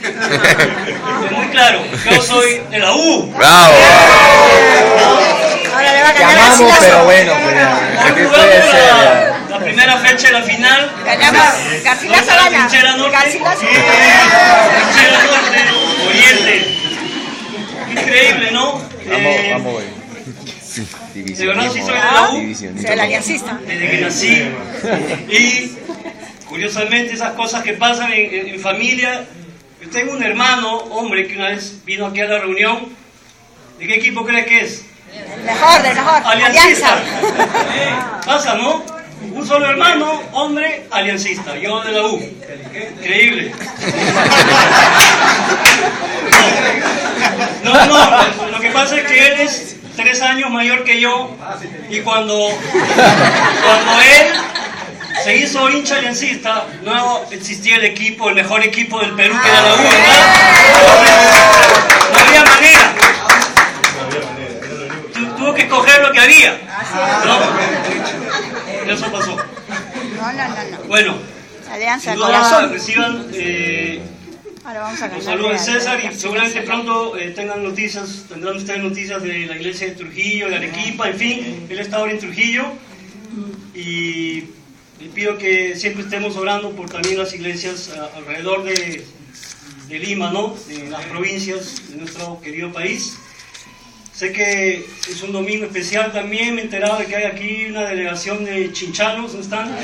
Es muy claro, yo soy de la U. ¡Bravo! Ahora le va a ganar Llamamos, pero bueno, Hoy jugamos la primera fecha de la final. ganamos. Garcilaso gana. Trinchera Norte. Garcilaso. Trinchera Norte, Oriente. Increíble, ¿no? Vamos. De verdad sí soy de la U. Soy el aliancista. Desde que nací. Y curiosamente esas cosas que pasan en familia. Yo tengo un hermano, hombre, que una vez vino aquí a la reunión. ¿De qué equipo crees que es? Mejor, de mejor. Aliancista. Alianza. Pasa, ¿no? Un solo hermano, hombre, aliancista. Yo de la U. Increíble. No, lo que pasa es que él es 3 años mayor que yo. Y cuando él se hizo hincha aliancista, no existía el equipo, el mejor equipo del Perú, que era la U, ¿verdad? No había manera. Tuvo que escoger lo que había. ¿No? Eso pasó. No. Bueno, Alianza, sin duda corazón. reciban Ahora vamos a los ganar. saludos de César y seguramente pronto tendrán ustedes noticias de la iglesia de Trujillo, de Arequipa, en fin, él está ahora en Trujillo y le pido que siempre estemos orando por también las iglesias alrededor de Lima, ¿no? De las provincias de nuestro querido país. Sé que es un domingo especial también, me he enterado de que hay aquí una delegación de chinchanos, ¿no están?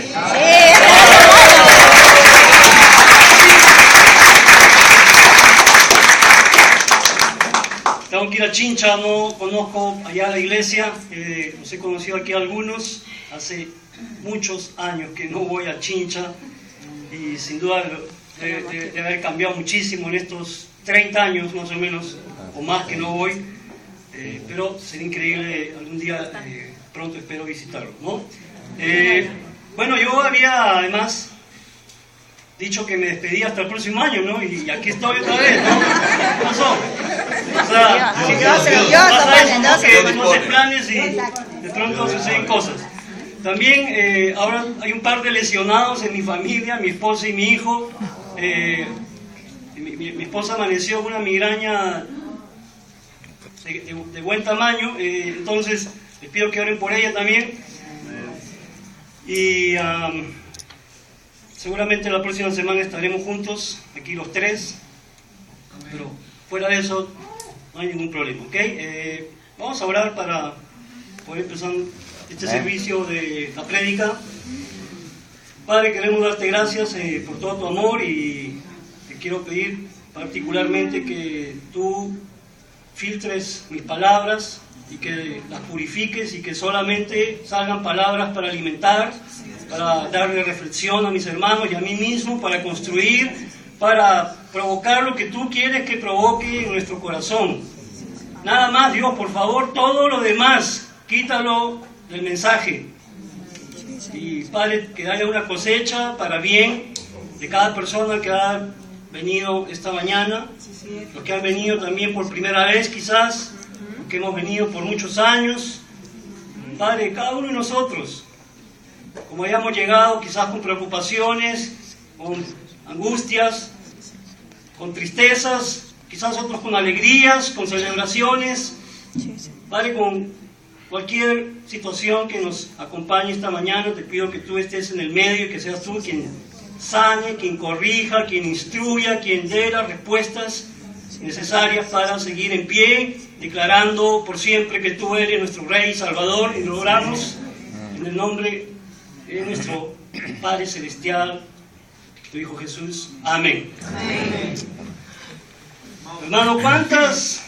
Tengo que ir a Chincha, no conozco allá la iglesia, los he conocido aquí algunos, hace muchos años que no voy a Chincha y sin duda debe haber cambiado muchísimo en estos 30 años más o menos, o más que no voy. Pero sería increíble algún día, pronto espero visitarlo, ¿no? Bueno, yo había además dicho que me despedía hasta el próximo año, ¿no? Y aquí estoy otra vez, ¿no? ¿Qué pasó? O sea, que no haces planes y de pronto suceden cosas. También ahora hay un par de lesionados en mi familia, mi esposa y mi hijo. Mi esposa amaneció con una migraña de buen tamaño, entonces les pido que oren por ella también y seguramente la próxima semana estaremos juntos, aquí los tres, pero fuera de eso no hay ningún problema, ¿ok? Vamos a orar para poder empezar este servicio de la prédica. Padre, queremos darte gracias por todo tu amor y te quiero pedir particularmente que tú filtres mis palabras y que las purifiques y que solamente salgan palabras para alimentar, para darle reflexión a mis hermanos y a mí mismo, para construir, para provocar lo que tú quieres que provoque en nuestro corazón. Nada más, Dios, por favor, todo lo demás, quítalo del mensaje. Y Padre, que haya una cosecha para bien de cada persona que ha venido esta mañana, los que han venido también por primera vez quizás, los que hemos venido por muchos años. Padre, cada uno de nosotros, como hayamos llegado quizás con preocupaciones, con angustias, con tristezas, quizás otros con alegrías, con celebraciones, Padre, con cualquier situación que nos acompañe esta mañana, te pido que tú estés en el medio y que seas tú quien sane, quien corrija, quien instruya, quien dé las respuestas necesarias para seguir en pie, declarando por siempre que tú eres nuestro Rey y Salvador, y lo oramos en el nombre de nuestro Padre Celestial, tu Hijo Jesús. Amén. Amén. Hermano, ¿cuántas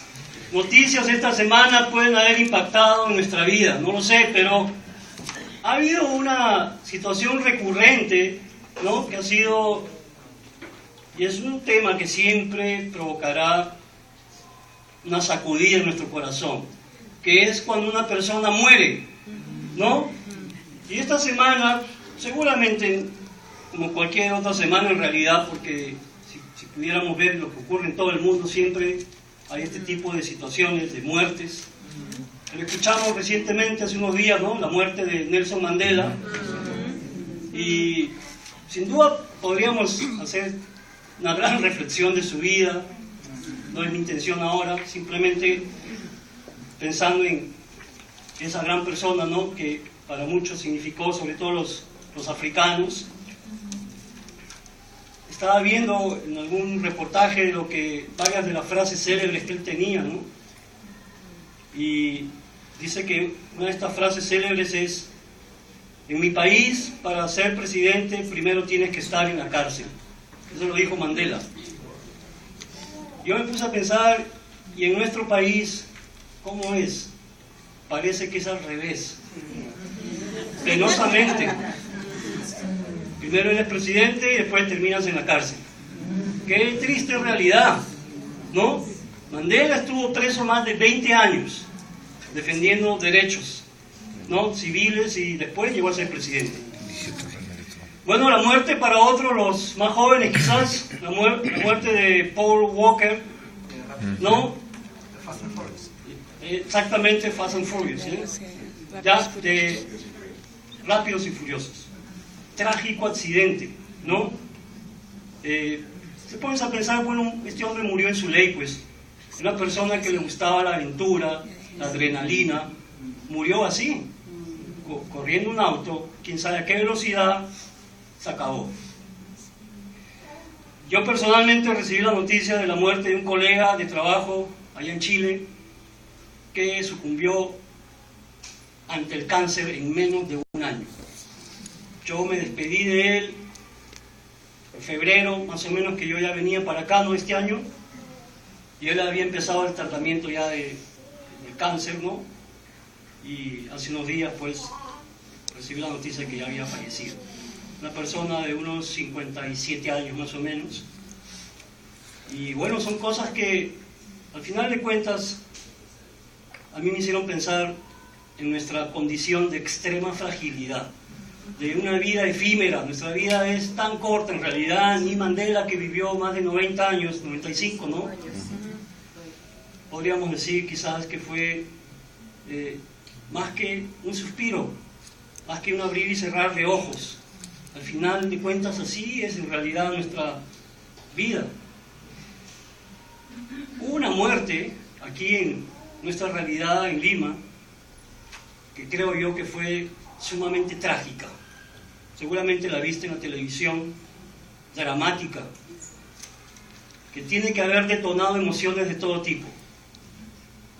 noticias esta semana pueden haber impactado en nuestra vida? No lo sé, pero ha habido una situación recurrente, ¿no? Que ha sido, y es un tema que siempre provocará una sacudida en nuestro corazón, que es cuando una persona muere, ¿no? Y esta semana, seguramente, como cualquier otra semana en realidad, porque si pudiéramos ver lo que ocurre en todo el mundo, siempre hay este tipo de situaciones, de muertes. Lo escuchamos recientemente, hace unos días, ¿no? La muerte de Nelson Mandela. Y sin duda podríamos hacer una gran reflexión de su vida. No es mi intención ahora, simplemente pensando en esa gran persona, ¿no?, que para muchos significó, sobre todo los africanos. Estaba viendo en algún reportaje varias de las frases célebres que él tenía, ¿no? Y dice que una de estas frases célebres es: en mi país, para ser presidente, primero tienes que estar en la cárcel. Eso lo dijo Mandela. Yo me puse a pensar, ¿y en nuestro país cómo es? Parece que es al revés. Penosamente. Primero eres presidente y después terminas en la cárcel. Qué triste realidad, ¿no? Mandela estuvo preso más de 20 años defendiendo derechos, ¿no?, civiles, y después llegó a ser presidente. Bueno, la muerte para otros, los más jóvenes quizás, la muerte de Paul Walker, ¿no? Exactamente, Fast and Furious, ¿eh? Ya, de Rápidos y Furiosos. Trágico accidente, ¿no? Se pones a pensar, bueno, este hombre murió en su ley, pues. Una persona que le gustaba la aventura, la adrenalina, murió así, corriendo un auto, quién sabe a qué velocidad, se acabó. Yo personalmente recibí la noticia de la muerte de un colega de trabajo allá en Chile, que sucumbió ante el cáncer en menos de un año. Yo me despedí de él en febrero, más o menos, que yo ya venía para acá, no este año, y él había empezado el tratamiento ya del cáncer, ¿no? Y hace unos días, pues, recibí la noticia de que ya había fallecido. Una persona de unos 57 años, más o menos. Y bueno, son cosas que, al final de cuentas, a mí me hicieron pensar en nuestra condición de extrema fragilidad, de una vida efímera. Nuestra vida es tan corta, en realidad. Ni Mandela, que vivió más de 90 años, 95, ¿no? Podríamos decir quizás que fue más que un suspiro, más que un abrir y cerrar de ojos. Al final de cuentas, así es en realidad nuestra vida. Hubo una muerte aquí en nuestra realidad en Lima, que creo yo que fue sumamente trágica. Seguramente la viste en la televisión, dramática, que tiene que haber detonado emociones de todo tipo,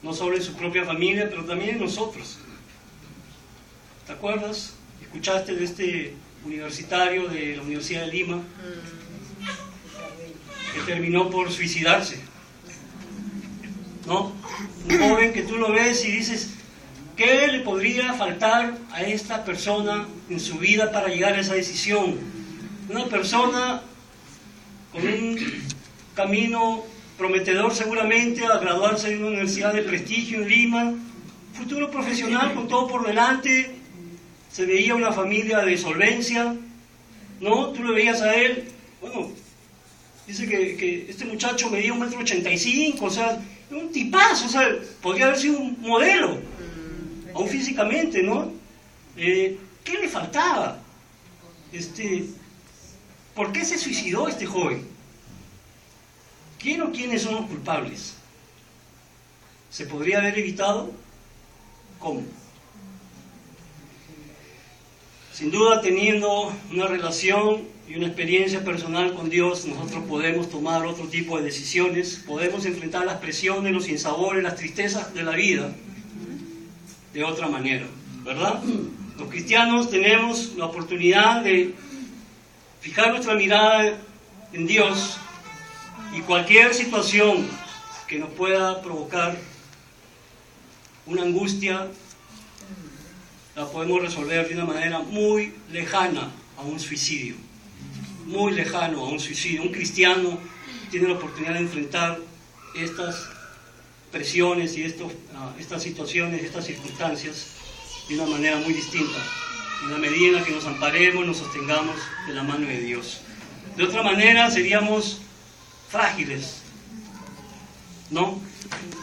no solo en su propia familia, pero también en nosotros. ¿Te acuerdas? ¿Escuchaste de este universitario de la Universidad de Lima que terminó por suicidarse? ¿No? Un joven que tú lo ves y dices, ¿qué le podría faltar a esta persona en su vida para llegar a esa decisión? Una persona con un camino prometedor seguramente a graduarse de una universidad de prestigio en Lima, futuro profesional con todo por delante, se veía una familia de solvencia, ¿no? Tú lo veías a él, bueno, dice que este muchacho medía 1,85 m, o sea, un tipazo, o sea, podría haber sido un modelo, aún físicamente, ¿no? ¿Qué le faltaba? ¿Por qué se suicidó este joven? ¿Quién o quiénes son los culpables? ¿Se podría haber evitado? ¿Cómo? Sin duda, teniendo una relación y una experiencia personal con Dios, nosotros podemos tomar otro tipo de decisiones, podemos enfrentar las presiones, los sinsabores, las tristezas de la vida de otra manera, ¿verdad? Los cristianos tenemos la oportunidad de fijar nuestra mirada en Dios, y cualquier situación que nos pueda provocar una angustia la podemos resolver de una manera muy lejana a un suicidio, muy lejano a un suicidio. Un cristiano tiene la oportunidad de enfrentar estas presiones y estas situaciones, estas circunstancias de una manera muy distinta, en la medida en la que nos amparemos, nos sostengamos de la mano de Dios. De otra manera seríamos frágiles, ¿no?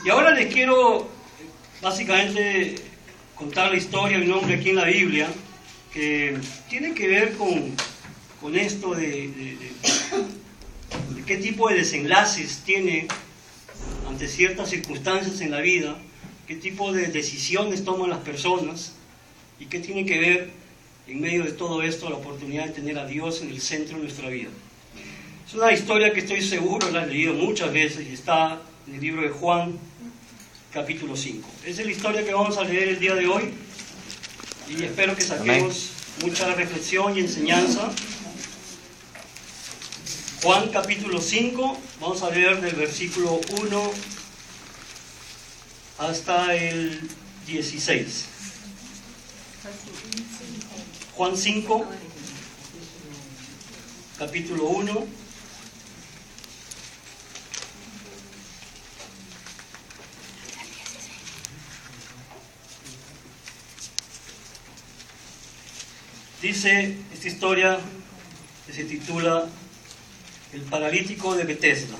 Y ahora les quiero básicamente contar la historia de un hombre aquí en la Biblia que tiene que ver con esto de de qué tipo de desenlaces tiene ante ciertas circunstancias en la vida, qué tipo de decisiones toman las personas y qué tiene que ver en medio de todo esto la oportunidad de tener a Dios en el centro de nuestra vida. Es una historia que estoy seguro la has leído muchas veces y está en el libro de Juan, capítulo 5. Esa es la historia que vamos a leer el día de hoy y espero que saquemos mucha reflexión y enseñanza. Juan capítulo 5, vamos a leer del versículo 1 hasta el 16. Juan 5, capítulo 1. Dice esta historia que se titula El paralítico de Betesda.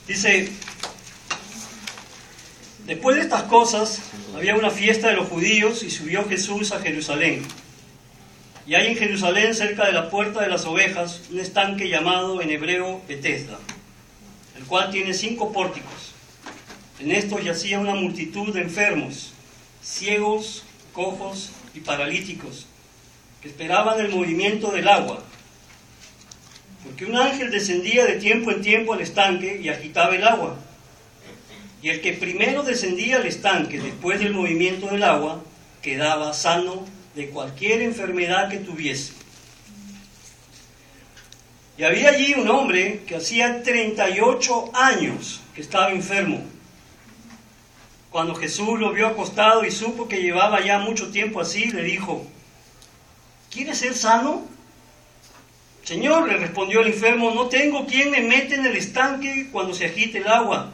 Dice: después de estas cosas había una fiesta de los judíos y subió Jesús a Jerusalén. Y hay en Jerusalén, cerca de la puerta de las ovejas, un estanque llamado en hebreo Betesda, el cual tiene 5 pórticos. En estos yacía una multitud de enfermos, ciegos, cojos y paralíticos, que esperaban el movimiento del agua, porque un ángel descendía de tiempo en tiempo al estanque y agitaba el agua. Y el que primero descendía al estanque después del movimiento del agua quedaba sano de cualquier enfermedad que tuviese. Y había allí un hombre que hacía 38 años que estaba enfermo. Cuando Jesús lo vio acostado y supo que llevaba ya mucho tiempo así, le dijo: ¿quieres ser sano? Señor, le respondió el enfermo, no tengo quien me mete en el estanque cuando se agite el agua.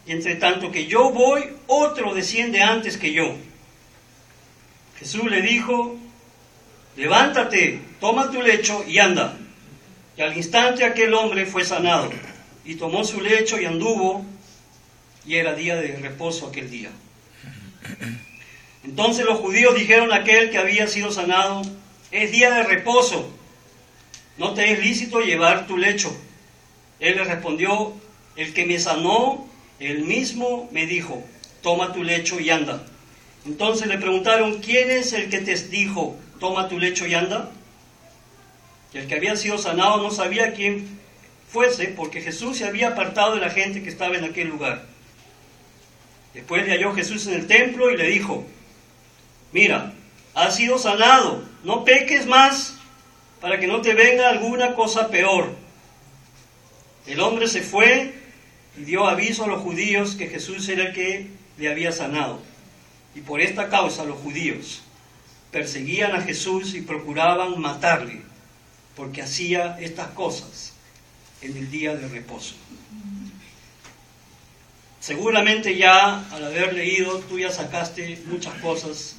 Y entre tanto que yo voy, otro desciende antes que yo. Jesús le dijo: levántate, toma tu lecho y anda. Y al instante aquel hombre fue sanado, y tomó su lecho y anduvo, y era día de reposo aquel día. Entonces los judíos dijeron a aquel que había sido sanado: es día de reposo, no te es lícito llevar tu lecho. Él le respondió: el que me sanó, él mismo me dijo, toma tu lecho y anda. Entonces le preguntaron: ¿quién es el que te dijo, toma tu lecho y anda? Y el que había sido sanado no sabía quién fuese, porque Jesús se había apartado de la gente que estaba en aquel lugar. Después le halló Jesús en el templo y le dijo: mira, has sido sanado, no peques más, para que no te venga alguna cosa peor. El hombre se fue y dio aviso a los judíos que Jesús era el que le había sanado. Y por esta causa los judíos perseguían a Jesús y procuraban matarle, porque hacía estas cosas en el día de reposo. Seguramente ya al haber leído tú ya sacaste muchas cosas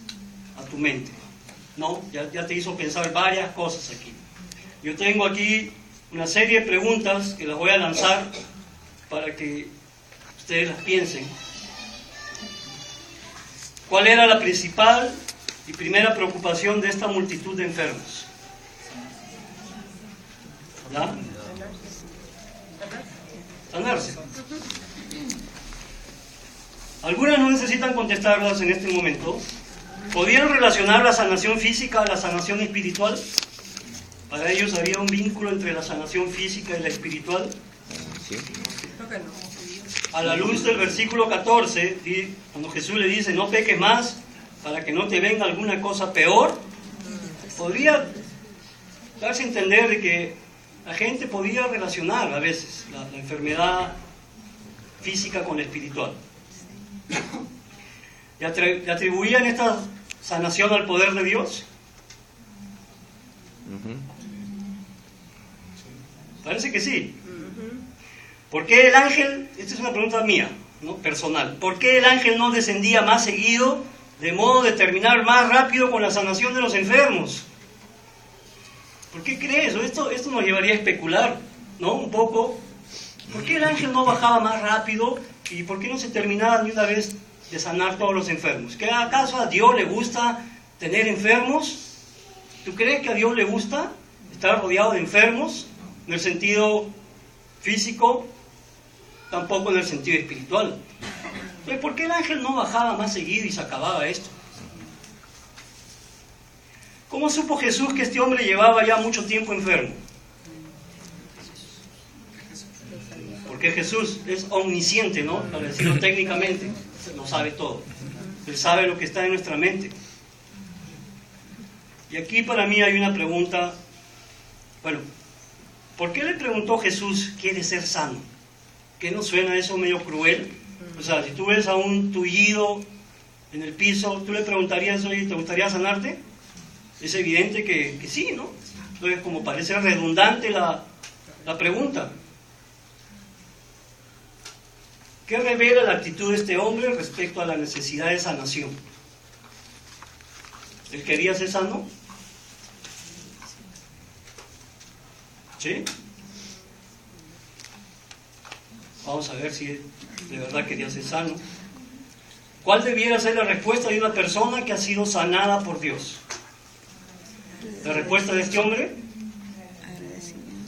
a tu mente, ¿no? Ya te hizo pensar varias cosas aquí. Yo tengo aquí una serie de preguntas que las voy a lanzar para que ustedes las piensen. ¿Cuál era la principal y primera preocupación de esta multitud de enfermos? ¿Verdad? Sanarse. Algunas no necesitan contestarlas en este momento. ¿Podían relacionar la sanación física a la sanación espiritual? Para ellos había un vínculo entre la sanación física y la espiritual. A la luz del versículo 14, cuando Jesús le dice: no peques más para que no te venga alguna cosa peor, podría darse a entender de que la gente podía relacionar a veces la enfermedad física con la espiritual. ¿Le atribuían esta sanación al poder de Dios? Parece que sí. ¿Por qué el ángel, esta es una pregunta mía, ¿no? Personal, ¿por qué el ángel no descendía más seguido de modo de terminar más rápido con la sanación de los enfermos? ¿Por qué crees? Esto nos llevaría a especular, ¿no? Un poco. ¿Por qué el ángel no bajaba más rápido y por qué no se terminaba de una vez de sanar todos los enfermos? ¿Que acaso a Dios le gusta tener enfermos? ¿Tú crees que a Dios le gusta estar rodeado de enfermos en el sentido físico? Tampoco en el sentido espiritual. Entonces, ¿por qué el ángel no bajaba más seguido y se acababa esto? ¿Cómo supo Jesús que este hombre llevaba ya mucho tiempo enfermo? Porque Jesús es omnisciente, ¿no? Para decirlo técnicamente, lo sabe todo. Él sabe lo que está en nuestra mente. Y aquí para mí hay una pregunta. Bueno, ¿por qué le preguntó Jesús, ¿quieres ser sano? ¿Qué no suena eso medio cruel? O sea, si tú ves a un tullido en el piso, ¿tú le preguntarías, oye, ¿te gustaría sanarte? Es evidente que sí, ¿no? Entonces, como parece redundante la pregunta. ¿Qué revela la actitud de este hombre respecto a la necesidad de sanación? ¿Él quería ser sano? ¿Sí? Vamos a ver si de verdad quería ser sano. ¿Cuál debiera ser la respuesta de una persona que ha sido sanada por Dios? La respuesta de este hombre.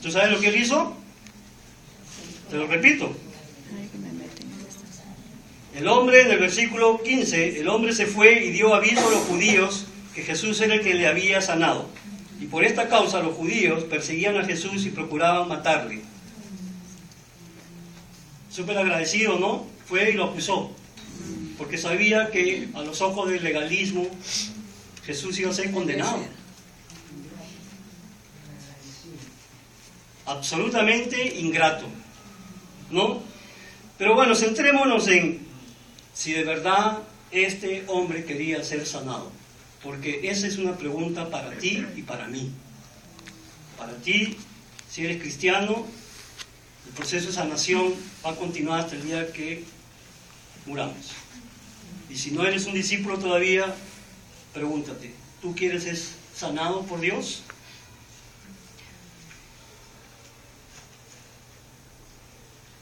¿Tú sabes lo que él hizo? Te lo repito. El hombre, en el versículo 15, el hombre se fue y dio aviso a los judíos que Jesús era el que le había sanado. Y por esta causa los judíos perseguían a Jesús y procuraban matarle. Súper agradecido, ¿no? Fue y lo acusó. Porque sabía que a los ojos del legalismo Jesús iba a ser condenado. Absolutamente ingrato, ¿no? Pero bueno, centrémonos en si de verdad este hombre quería ser sanado. Porque esa es una pregunta para ti y para mí. Para ti, si eres cristiano, el proceso de sanación va a continuar hasta el día que muramos. Y si no eres un discípulo todavía, pregúntate, ¿tú quieres ser sanado por Dios?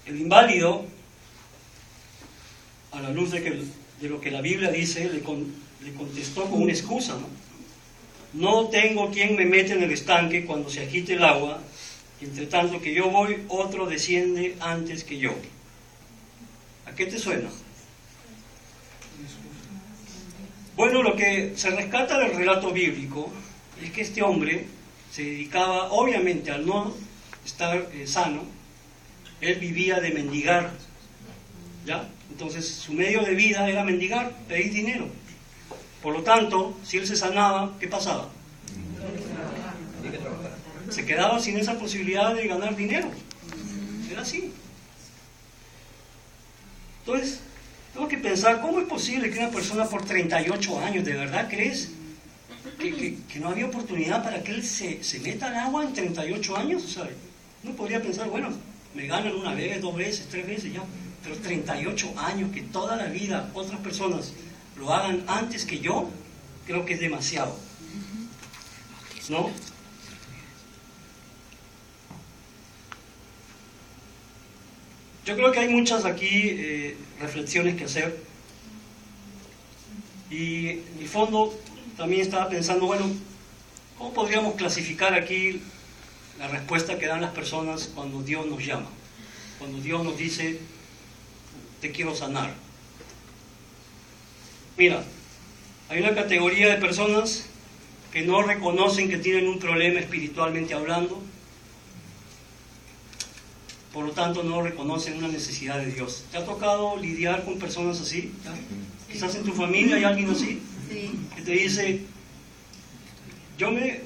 El inválido, a la luz de lo que la Biblia dice, le contestó con una excusa, ¿no? No tengo quien me mete en el estanque cuando se agite el agua, y entre tanto que yo voy, otro desciende antes que yo. ¿A qué te suena? Bueno, lo que se rescata del relato bíblico es que este hombre se dedicaba, obviamente, al no estar sano, él vivía de mendigar, ¿ya? Entonces su medio de vida era mendigar, pedir dinero. Por lo tanto, si él se sanaba, ¿qué pasaba? Se quedaba sin esa posibilidad de ganar dinero. Era así. Entonces, tengo que pensar, ¿cómo es posible que una persona por 38 años, ¿de verdad crees que no había oportunidad para que él se meta al agua en 38 años? O sea, uno podría pensar, bueno, me ganan una vez, 2 veces, 3 veces ya, pero 38 años, que toda la vida otras personas lo hagan antes que yo, creo que es demasiado, ¿no? Yo creo que hay muchas aquí reflexiones que hacer, y en el fondo también estaba pensando, bueno, ¿cómo podríamos clasificar aquí la respuesta que dan las personas cuando Dios nos llama? Cuando Dios nos dice, te quiero sanar. Mira, hay una categoría de personas que no reconocen que tienen un problema espiritualmente hablando, por lo tanto no reconocen una necesidad de Dios. ¿Te ha tocado lidiar con personas así? ¿Ya? Quizás en tu familia hay alguien así, que te dice, yo me he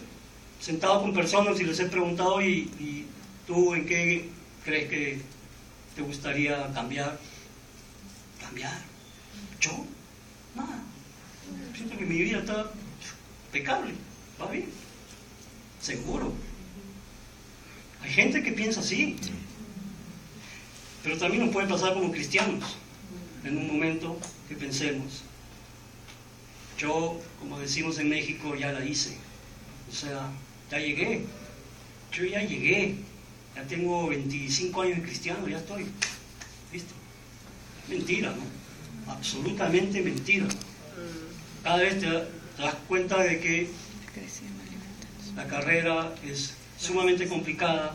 sentado con personas y les he preguntado, ¿y tú en qué crees que te gustaría cambiar? ¿Cambiar? ¿Yo? Nada. Siento que mi vida está impecable, va bien, seguro. Hay gente que piensa así, pero también nos puede pasar como cristianos, en un momento que pensemos, yo, como decimos en México, ya la hice, o sea, ya llegué, yo ya llegué, ya tengo 25 años de cristiano, ya estoy, ¿viste? Mentira, ¿no? Absolutamente mentira. Cada vez te das cuenta de que la carrera es sumamente complicada,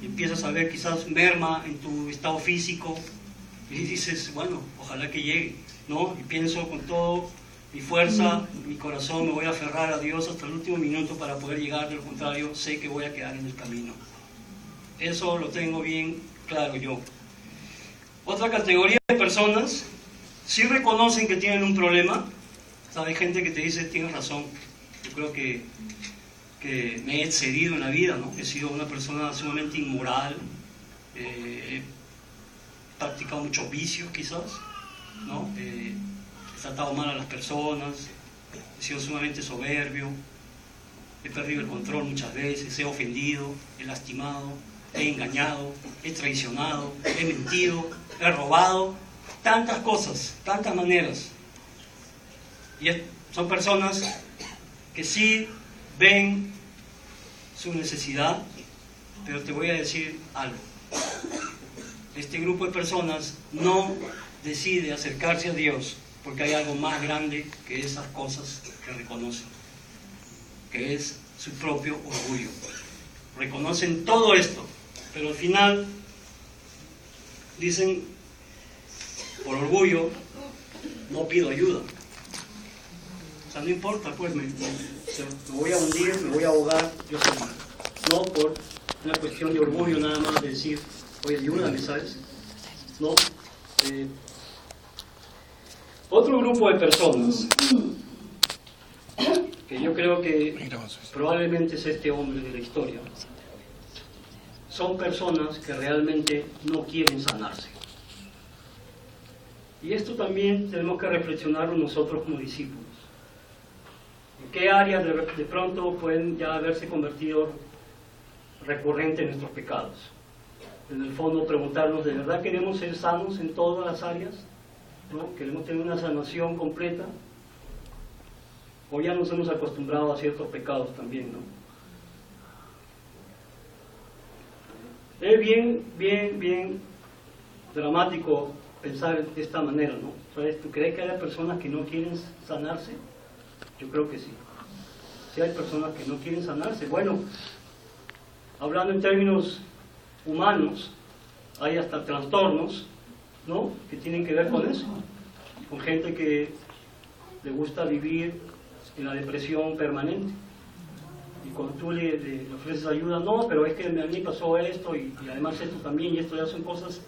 y empiezas a ver quizás merma en tu estado físico, y dices, bueno, ojalá que llegue, ¿no? Y pienso con todo mi fuerza, mi corazón, me voy a aferrar a Dios hasta el último minuto para poder llegar, de lo contrario, sé que voy a quedar en el camino. Eso lo tengo bien claro yo. Otra categoría de personas sí reconocen que tienen un problema. O sea, hay gente que te dice, tienes razón, yo creo que me he excedido en la vida, ¿no? He sido una persona sumamente inmoral, he practicado muchos vicios quizás, ¿no? He tratado mal a las personas, he sido sumamente soberbio, he perdido el control muchas veces, he ofendido, he lastimado, he engañado, he traicionado, he mentido, he robado, tantas cosas, tantas maneras. Y son personas que sí ven su necesidad, pero te voy a decir algo. Este grupo de personas no decide acercarse a Dios porque hay algo más grande que esas cosas que reconocen, que es su propio orgullo. Reconocen todo esto, pero al final dicen, por orgullo no pido ayuda. O sea, no importa, pues me voy a hundir, me voy a ahogar, yo soy malo. No por una cuestión de orgullo nada más de decir, oye, ayúdame, ¿sabes? No. Otro grupo de personas, que yo creo que probablemente es este hombre de la historia, son personas que realmente no quieren sanarse. Y esto también tenemos que reflexionarlo nosotros como discípulos. ¿En qué áreas de pronto pueden ya haberse convertido recurrentes nuestros pecados? En el fondo preguntarnos, ¿de verdad queremos ser sanos en todas las áreas? ¿No? ¿Queremos tener una sanación completa? ¿O ya nos hemos acostumbrado a ciertos pecados también, no? Es bien dramático pensar de esta manera, ¿no? ¿Sabes? ¿Tú crees que hay personas que no quieren sanarse? Yo creo que sí. Sí hay personas que no quieren sanarse. Bueno, hablando en términos humanos, hay hasta trastornos, ¿no?, que tienen que ver con eso. Con gente que le gusta vivir en la depresión permanente. Y cuando tú le ofreces ayuda, no, pero es que a mí pasó esto y además esto también, y esto ya son cosas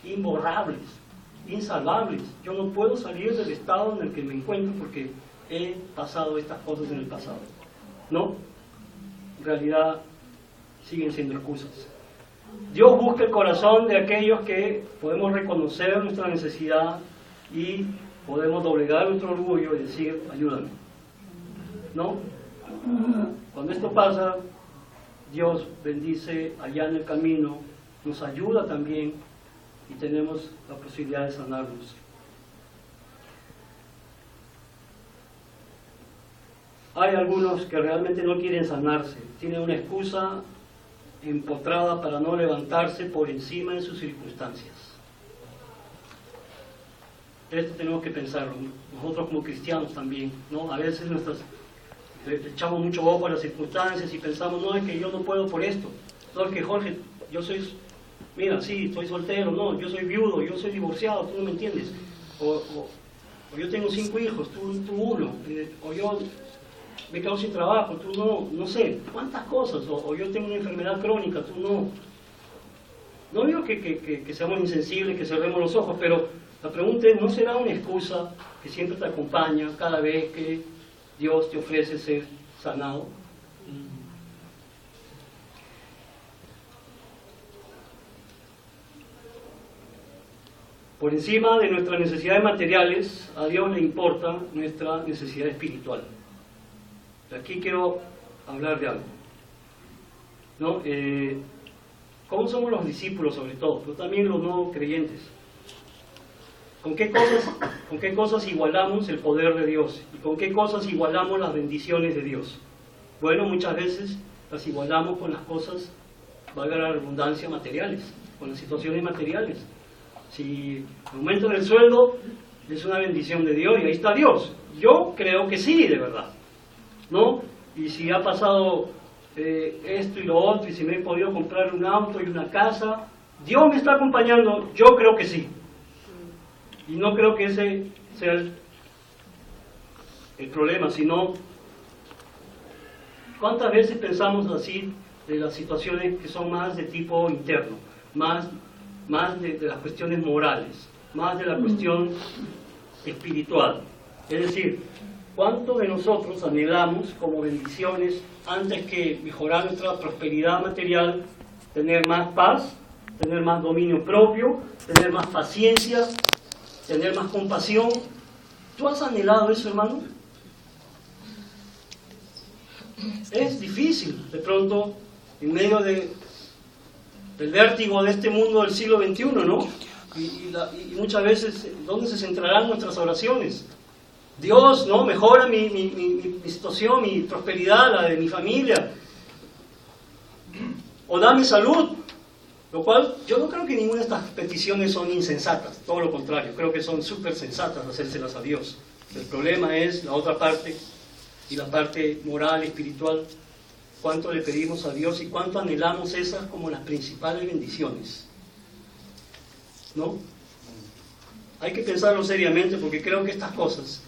imborrables, insalvables. Yo no puedo salir del estado en el que me encuentro porque he pasado estas cosas en el pasado. No, en realidad siguen siendo excusas. Dios busca el corazón de aquellos que podemos reconocer nuestra necesidad y podemos doblegar nuestro orgullo y decir, ayúdame. ¿No? Cuando esto pasa, Dios bendice allá en el camino, nos ayuda también y tenemos la posibilidad de sanarnos. Hay algunos que realmente no quieren sanarse, tienen una excusa empotrada para no levantarse por encima de sus circunstancias. Esto tenemos que pensarlo, nosotros como cristianos también, ¿no? A veces le echamos mucho ojo a las circunstancias y pensamos, no, es que yo no puedo por esto, no, es que Jorge, yo soy, mira, sí, estoy soltero, no, yo soy viudo, yo soy divorciado, tú no me entiendes, o yo tengo 5 hijos, tú 1, o yo me quedo sin trabajo, tú no sé, cuántas cosas, o yo tengo una enfermedad crónica, tú no. No digo que seamos insensibles, que cerremos los ojos, pero la pregunta es, ¿no será una excusa que siempre te acompaña cada vez que Dios te ofrece ser sanado? Por encima de nuestras necesidades materiales, a Dios le importa nuestra necesidad espiritual. Aquí quiero hablar de algo, ¿no? ¿Cómo somos los discípulos sobre todo? Pero también los no creyentes. ¿Con qué cosas igualamos el poder de Dios? ¿Y con qué cosas igualamos las bendiciones de Dios? Bueno, muchas veces las igualamos con las cosas, valga la redundancia, materiales, con las situaciones materiales. Si el aumento del sueldo es una bendición de Dios y ahí está Dios. Yo creo que sí, de verdad, ¿no? Y si ha pasado esto y lo otro, y si me he podido comprar un auto y una casa. ¿Dios me está acompañando? Yo creo que sí. Y no creo que ese sea el problema, sino ¿cuántas veces pensamos así de las situaciones que son más de tipo interno, más de las cuestiones morales, más de la cuestión espiritual? Es decir, ¿cuántos de nosotros anhelamos como bendiciones, antes que mejorar nuestra prosperidad material, tener más paz, tener más dominio propio, tener más paciencia, tener más compasión? ¿Tú has anhelado eso, hermano? Es difícil, de pronto, en medio del vértigo de este mundo del siglo XXI, ¿no? Y muchas veces, ¿dónde se centrarán nuestras oraciones? Dios, ¿no? Mejora mi situación, mi prosperidad, la de mi familia. O dame salud. Lo cual, yo no creo que ninguna de estas peticiones son insensatas. Todo lo contrario, creo que son súper sensatas hacérselas a Dios. El problema es la otra parte, y la parte moral, espiritual. Cuánto le pedimos a Dios y cuánto anhelamos esas como las principales bendiciones, ¿no? Hay que pensarlo seriamente, porque creo que estas cosas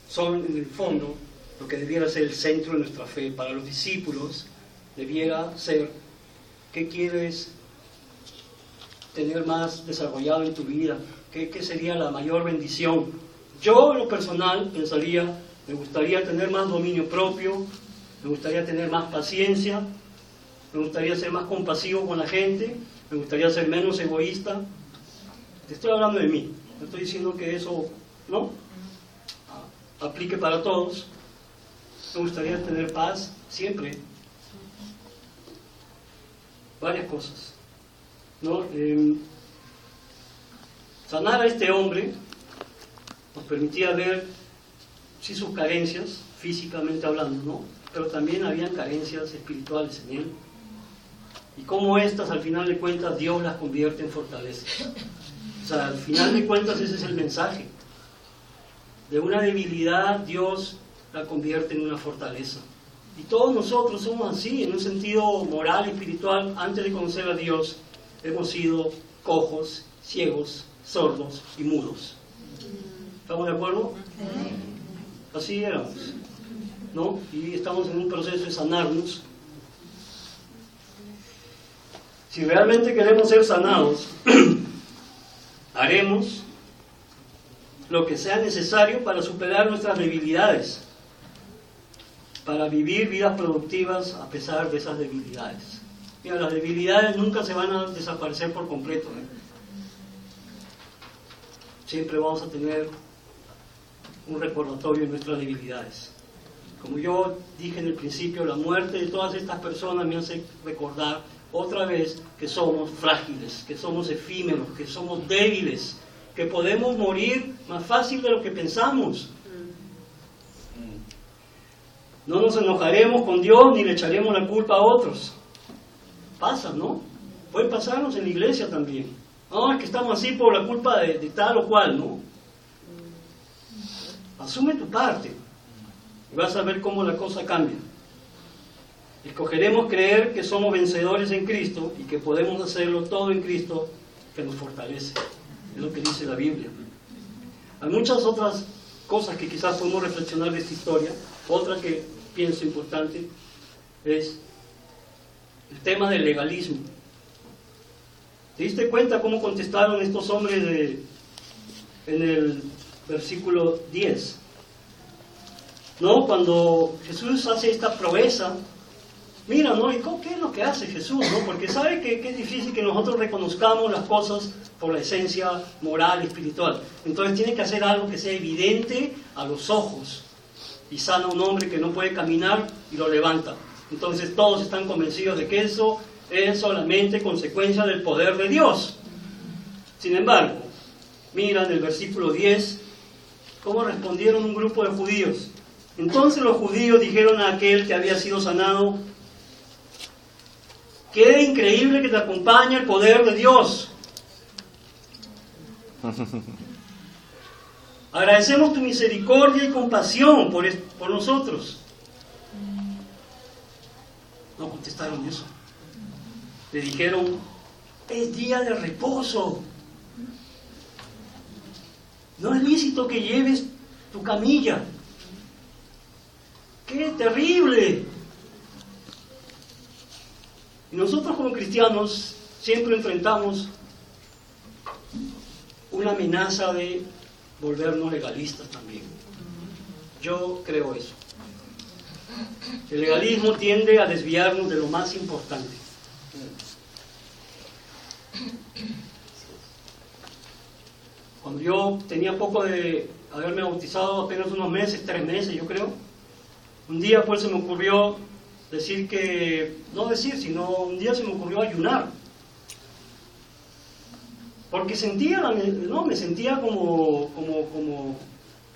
son en el fondo lo que debiera ser el centro de nuestra fe. Para los discípulos debiera ser: ¿qué quieres tener más desarrollado en tu vida? ¿Qué sería la mayor bendición? Yo, en lo personal, pensaría: me gustaría tener más dominio propio, me gustaría tener más paciencia, me gustaría ser más compasivo con la gente, me gustaría ser menos egoísta. Te estoy hablando de mí, no estoy diciendo que eso no aplique para todos. Me gustaría tener paz siempre. Varias cosas, ¿no? Sanar a este hombre nos permitía ver, sí, sus carencias, físicamente hablando, ¿no? Pero también habían carencias espirituales en él. Y cómo estas, al final de cuentas, Dios las convierte en fortalezas. O sea, al final de cuentas, ese es el mensaje. De una debilidad, Dios la convierte en una fortaleza. Y todos nosotros somos así, en un sentido moral, espiritual. Antes de conocer a Dios, hemos sido cojos, ciegos, sordos y mudos. ¿Estamos de acuerdo? Así éramos, ¿no? Y estamos en un proceso de sanarnos. Si realmente queremos ser sanados, haremos lo que sea necesario para superar nuestras debilidades, para vivir vidas productivas a pesar de esas debilidades. Mira, las debilidades nunca se van a desaparecer por completo, ¿eh? Siempre vamos a tener un recordatorio de nuestras debilidades. Como yo dije en el principio, la muerte de todas estas personas me hace recordar otra vez que somos frágiles, que somos efímeros, que somos débiles, que podemos morir más fácil de lo que pensamos. No nos enojaremos con Dios ni le echaremos la culpa a otros. Pasa, ¿no? Puede pasarnos en la iglesia también. No, es que estamos así por la culpa de tal o cual, ¿no? Asume tu parte y vas a ver cómo la cosa cambia. Escogeremos creer que somos vencedores en Cristo y que podemos hacerlo todo en Cristo, que nos fortalece. Es lo que dice la Biblia. Hay muchas otras cosas que quizás podemos reflexionar de esta historia. Otra que pienso importante es el tema del legalismo. ¿Te diste cuenta cómo contestaron estos hombres en el versículo 10? ¿No? Cuando Jesús hace esta proeza, mira, ¿no? ¿Y qué es lo que hace Jesús? ¿No? Porque sabe que es difícil que nosotros reconozcamos las cosas por la esencia moral, espiritual. Entonces tiene que hacer algo que sea evidente a los ojos. Y sana a un hombre que no puede caminar y lo levanta. Entonces todos están convencidos de que eso es solamente consecuencia del poder de Dios. Sin embargo, mira en el versículo 10 cómo respondieron un grupo de judíos. Entonces los judíos dijeron a aquel que había sido sanado: qué increíble que te acompañe el poder de Dios. Agradecemos tu misericordia y compasión por nosotros. No contestaron eso. Le dijeron, es día de reposo. No es lícito que lleves tu camilla. ¡Qué terrible! Y nosotros como cristianos siempre enfrentamos una amenaza de volvernos legalistas también. Yo creo eso. El legalismo tiende a desviarnos de lo más importante. Cuando yo tenía poco de haberme bautizado, apenas unos meses, 3 meses yo creo, un día pues se me ocurrió un día se me ocurrió ayunar. Porque me sentía como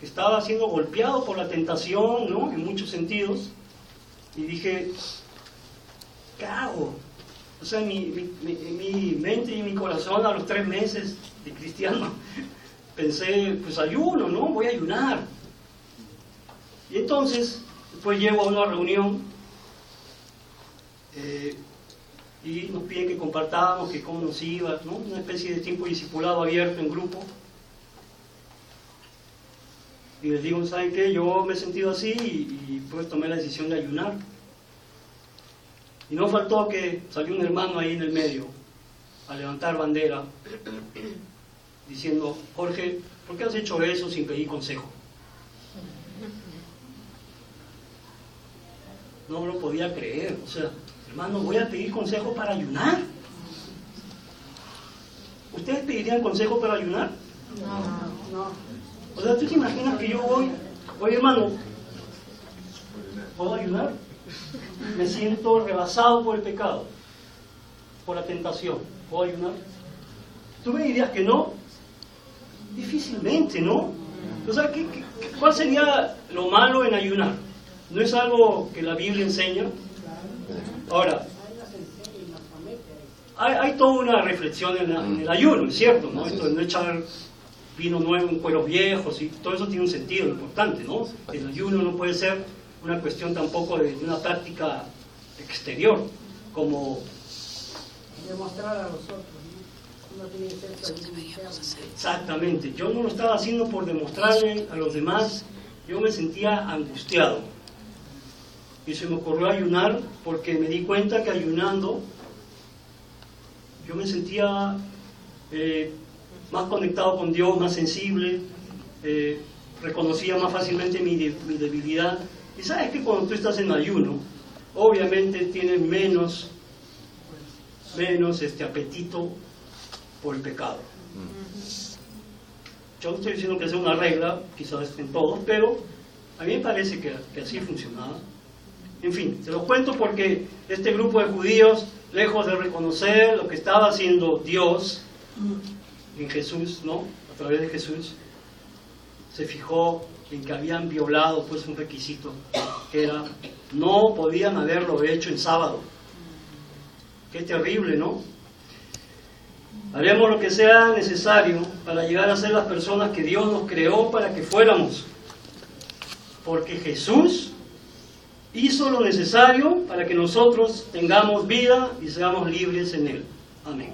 que estaba siendo golpeado por la tentación, ¿no? En muchos sentidos. Y dije, ¿qué hago? O sea, mi mente y mi corazón a los 3 meses de cristiano, pensé, pues ayuno, ¿no? Voy a ayunar. Y entonces, después llego a una reunión y nos piden que compartamos, que cómo nos iba, ¿no? Una especie de tiempo discipulado abierto en grupo. Y les digo, ¿saben qué? Yo me he sentido así y pues tomé la decisión de ayunar. Y no faltó que salió un hermano ahí en el medio a levantar bandera diciendo, Jorge, ¿por qué has hecho eso sin pedir consejo? No lo podía creer. O sea, hermano, voy a pedir consejo para ayunar. ¿Ustedes pedirían consejo para ayunar? No. O sea, ¿tú te imaginas que yo voy, oye hermano, ¿puedo ayunar? Me siento rebasado por el pecado, por la tentación. ¿Puedo ayunar? ¿Tú me dirías que no? Difícilmente, ¿no? O sea, ¿cuál sería lo malo en ayunar? ¿No es algo que la Biblia enseña? Ahora, hay toda una reflexión en el ayuno, es cierto, ¿no? Esto de no echar vino nuevo en cueros viejos, y todo eso tiene un sentido importante, ¿no? El ayuno no puede ser una cuestión tampoco de una práctica exterior, como demostrar a los otros, ¿no? No tiene que ser exactamente. Yo no lo estaba haciendo por demostrarle a los demás, yo me sentía angustiado. Y se me ocurrió ayunar porque me di cuenta que ayunando yo me sentía más conectado con Dios, más sensible, reconocía más fácilmente mi debilidad. Y sabes que cuando tú estás en ayuno, obviamente tienes menos apetito por el pecado. Yo no estoy diciendo que sea una regla, quizás en todos, pero a mí me parece que así funcionaba. En fin, te lo cuento porque este grupo de judíos, lejos de reconocer lo que estaba haciendo Dios en Jesús, ¿no? A través de Jesús, se fijó en que habían violado pues un requisito, que era, no podían haberlo hecho en sábado. Qué terrible, ¿no? Haremos lo que sea necesario para llegar a ser las personas que Dios nos creó para que fuéramos, porque Jesús hizo lo necesario para que nosotros tengamos vida y seamos libres en Él. Amén.